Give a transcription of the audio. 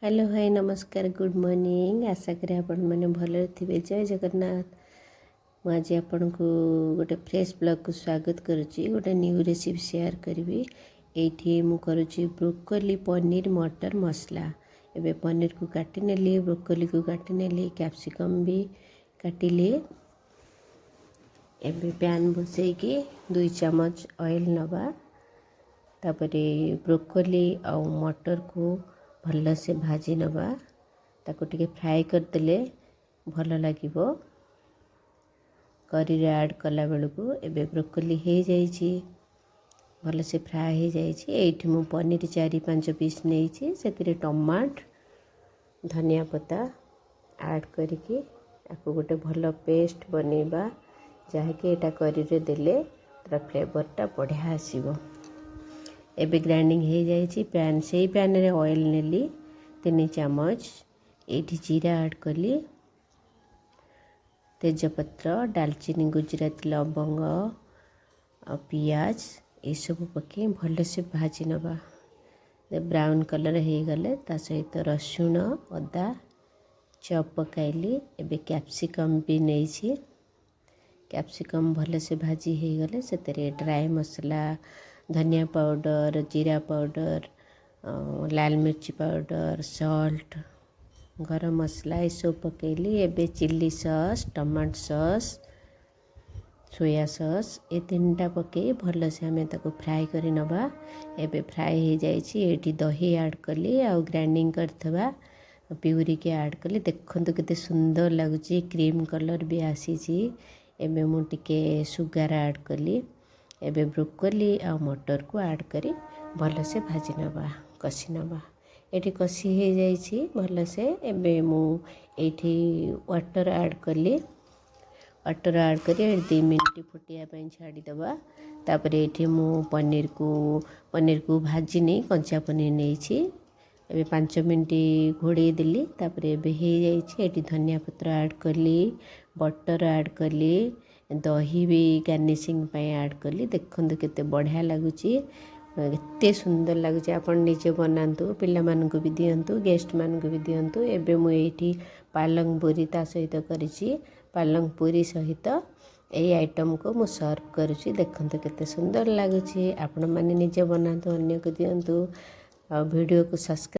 Hello hi नमस्कार good morning आशा करें आपण मैंने भले थे। जय जगन्नाथ। मुझे आपण को गोटे फ्रेश ब्लॉग को स्वागत करुच्ची। गोटे न्यू रेसिपी शेयर करी। ये मुझे ब्रोकोली पनीर मटर मसला एबे पनीर को काटी नेली, ब्रोकोली को काटी नेली, कैप्सिकम भी काटिली। एबे पैन बसैकी 2 चम्मच ऑयल नवा, तापरे ब्रोकोली आ मटर को भल से भाजी नवा। ताको टिके फ्राए करदेले भल लागिबो। करी ऐड कला बेलू एबे ब्रोकोली हो जाइए, भल से फ्राए हो जाइए। एठी मु पनीर 4-5 पीस नहीं से टमाट धनिया पत्ता ऐड करके आपको गोटे भल पेस्ट बनैबा, जहाँकि एटा करी रे देले तार फ्लेवरटा बढ़िया आसीबो। एबे ग्राइंडिंग हो जाइए। पैन से पैन रे ऑयल नेली 3 चम्मच। एठी जीरा ऐड कली, तेजपत्र, दालचीनी, गुजराती लवंग और पियाज ये सब पके भल से भाजी नवा। ब्राउन कलर हो गले ता सहित रसुण अदा चॉप पकाइली। एबे कैप्सिकम भी नहीं, कैप्सिकम भल से भाजी हो गले से ड्राई मसला, धनिया पाउडर, जीरा पाउडर, लाल मिर्ची पाउडर, सॉल्ट, गरम मसला ये सब पकेली। एबे chilli sauce, tomato sauce, soya sauce ये 3टा पके भल से आम ताको फ्राए करी नवा। एबे फ्राए हो जाइए। एठी दही ऐड कली आ ग्राइंडिंग करथबा प्यूरी के ऐड कली। देखंतु केते सुंदर लगुची, क्रीम कलर भी आसीची। एबे मु टिके सुगार ऐड कली। एबे ब्रोकोली आ मटर को ऐड करी भल से भाजी नवा, कषी नवा। एठी कषी हो जाइए भल से। एबे मु एठी वाटर ऐड कली। वाटर ऐड करी 2 मिनट फुटिया छाड़ी दबा। तापर एठी मु पनीर को भाजी नहीं, कंचा पनीर नहीं। एबे 5 मिनट घोड़े देली। तापर एबे हो जाइए। एठी धनिया पत्र ऐड कली, बटर ऐड कली, दही भी गार्निशिंग पे ऐड कली। देखंतु केते बढ़िया लगुची, एते सुंदर लगुची। आपण निजे बनातु, पिला मानकु भी दियंतु, गेस्ट मानकु भी दियंतु। एबे मु एठी पालंग पूरी ता सहित करिची। पालंग पूरी सहित यही आइटम को मु सर्व करुची। देखंतु केते सुंदर लगुची। आपण माने निजे बनातु, अन्य को दियंतु। वीडियो को सब्सक्राइब